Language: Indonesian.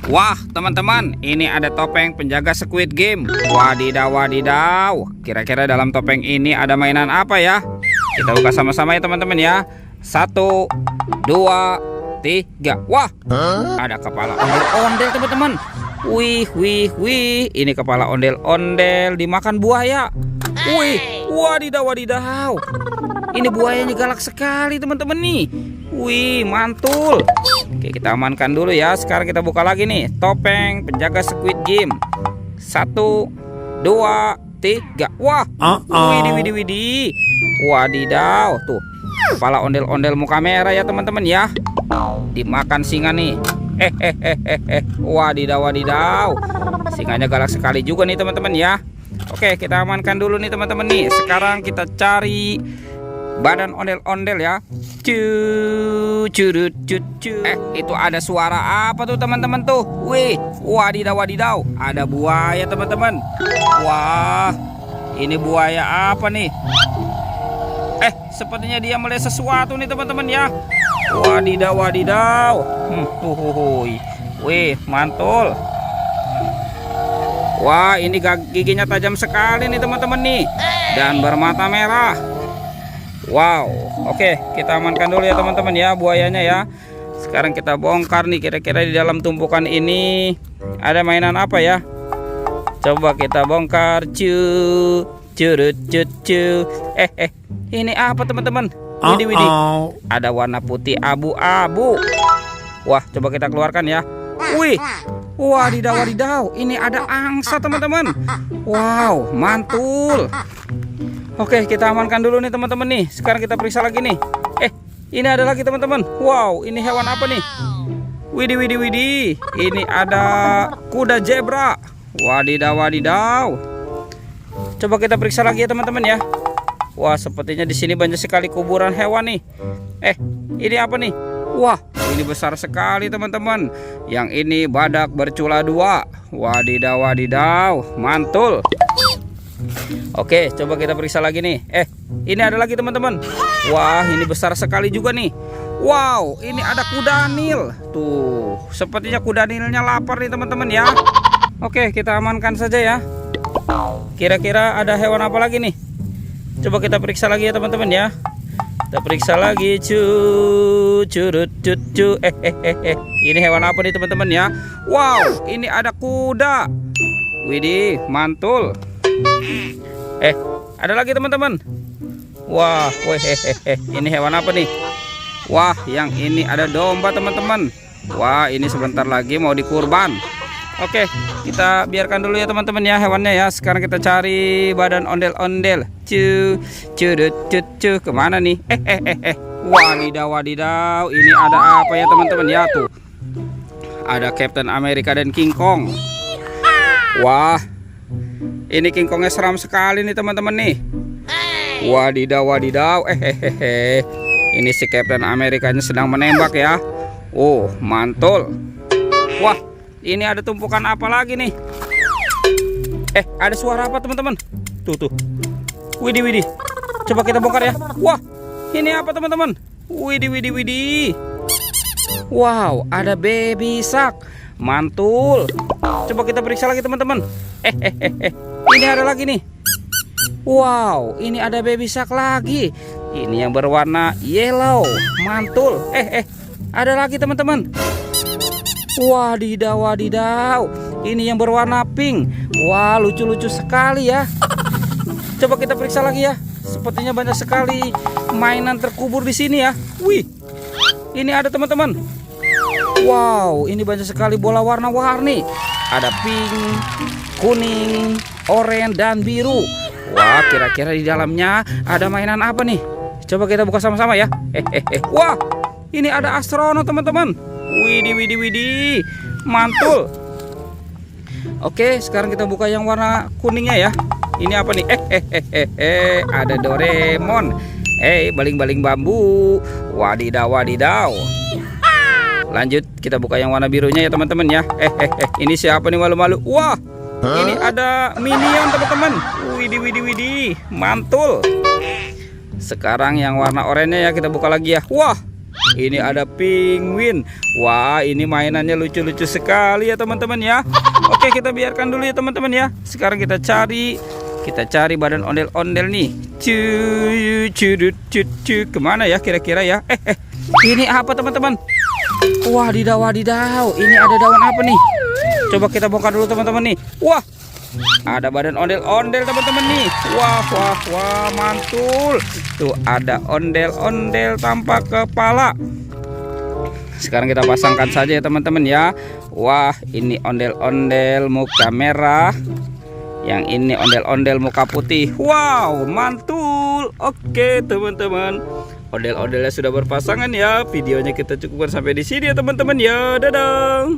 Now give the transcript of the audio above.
Wah, teman-teman, ini ada topeng penjaga Squid Game. Wadidaw, wadidaw. Kira-kira dalam topeng ini ada mainan apa ya? Kita buka sama-sama ya, teman-teman ya. 1, 2, 3. Wah, ada kepala ondel-ondel, teman-teman. Wih, wih, wih. Ini kepala ondel-ondel dimakan buaya. Wih, wadidaw, wadidaw. Ini buayanya galak sekali, teman-teman nih. Wih, mantul. Oke, kita amankan dulu ya. Sekarang kita buka lagi nih topeng penjaga Squid Game. 1, 2, 3. Wah, widih, widih, widih. Wadidaw, tuh kepala ondel-ondel muka merah ya, teman-teman ya. Dimakan singa nih. Wadidaw, wadidaw. Singanya galak sekali juga nih, teman-teman ya. Oke, kita amankan dulu nih, teman-teman nih. Sekarang kita cari badan ondel-ondel ya. Curut, itu ada suara apa tuh, teman-teman tuh? Wih, wadidaw, wadidaw. Ada buaya, teman-teman. Wah, ini buaya apa nih? Sepertinya dia melihat sesuatu nih, teman-teman ya. Wadidaw, wadidaw. Wih, mantul. Wah, ini giginya tajam sekali nih, teman-teman nih. Dan bermata merah. Wow, oke, kita amankan dulu ya, teman-teman ya, buayanya ya. Sekarang kita bongkar nih, kira-kira di dalam tumpukan ini ada mainan apa ya? Coba kita bongkar. Curut. Ini apa, teman-teman? Widih, widih. Ada warna putih abu-abu. Wah, coba kita keluarkan ya. Wih, wadidaw, wadidaw. Ini ada angsa, teman-teman. Wow, mantul. Oke, kita amankan dulu nih, teman-teman nih. Sekarang kita periksa lagi nih. Ini ada lagi, teman-teman. Wow, ini hewan apa nih? Widih, widih, widih. Ini ada kuda zebra. Wadidaw, wadidaw. Coba kita periksa lagi ya, teman-teman ya. Wah, sepertinya di sini banyak sekali kuburan hewan nih. Ini apa nih? Wah, ini besar sekali, teman-teman. Yang ini badak bercula 2. Wadidaw, wadidaw. Mantul. Oke, coba kita periksa lagi nih. Ini ada lagi, teman-teman. Wah, ini besar sekali juga nih. Wow, ini ada kuda Nil. Tuh, sepertinya kuda Nilnya lapar nih, teman-teman ya. Oke, kita amankan saja ya. Kira-kira ada hewan apa lagi nih? Coba kita periksa lagi ya, teman-teman ya. Kita periksa lagi. Curut. Ini hewan apa nih, teman-teman ya? Wow, ini ada kuda. Widih, mantul. Ada lagi, teman-teman. Wah, ini hewan apa nih? Wah, yang ini ada domba, teman-teman. Wah, ini sebentar lagi mau dikurban. Oke, kita biarkan dulu ya, teman-teman ya, hewannya ya. Sekarang kita cari badan ondel-ondel. Curut. Kemana nih? Wadidaw, wadidaw. Ini ada apa ya, teman-teman ya? Tuh, ada Captain America dan King Kong. Wah, ini King Kongnya seram sekali nih, teman-teman nih. Wadidaw, wadidaw. Ini si Captain Amerikanya sedang menembak ya. Oh, mantul. Wah, ini ada tumpukan apa lagi nih? Ada suara apa, teman-teman? Tuh. Widih, widih. Coba kita bongkar ya. Wah, ini apa, teman-teman? Widih, widih, widih. Wow, ada baby shark. Mantul. Coba kita periksa lagi, teman-teman. Ini ada lagi nih. Wow, ini ada baby shark lagi. Ini yang berwarna yellow. Mantul. Ada lagi, teman-teman. Wadidaw, wadidaw. Ini yang berwarna pink. Wah, lucu-lucu sekali ya. Coba kita periksa lagi ya. Sepertinya banyak sekali mainan terkubur di sini ya. Wih, ini ada, teman-teman. Wow, ini banyak sekali bola warna-warni. Ada pink, kuning, oranye, dan biru. Wah, kira-kira di dalamnya ada mainan apa nih? Coba kita buka sama-sama ya. Wah, ini ada astronot, teman-teman. Widih, widih, widih. Mantul. Oke, sekarang kita buka yang warna kuningnya ya. Ini apa nih? Ada Doraemon. Baling-baling bambu. Wadidaw, wadidaw. Lanjut, kita buka yang warna birunya ya, teman-teman ya. Ini siapa nih, malu-malu? Wah, ini ada Minion, teman-teman. Widih, widih, widih. Mantul. Sekarang yang warna oranye ya, kita buka lagi ya. Wah, ini ada penguin. Wah, ini mainannya lucu-lucu sekali ya teman-teman ya. Oke, kita biarkan dulu ya teman-teman ya. Sekarang kita cari badan ondel-ondel nih. Kemana ya kira-kira ya? Ini apa teman-teman? Wadidaw, ini ada daun apa nih? Coba kita bongkar dulu teman-teman nih. Wah, ada badan ondel-ondel teman-teman nih. Wah, mantul. Tuh ada ondel-ondel tanpa kepala. Sekarang kita pasangkan saja ya teman-teman ya. Wah, ini ondel-ondel muka merah. Yang ini ondel-ondel muka putih. Wow, mantul. Oke teman-teman, ondel-ondelnya sudah berpasangan ya. Videonya kita cukupkan sampai di sini ya teman-teman ya. Dadah.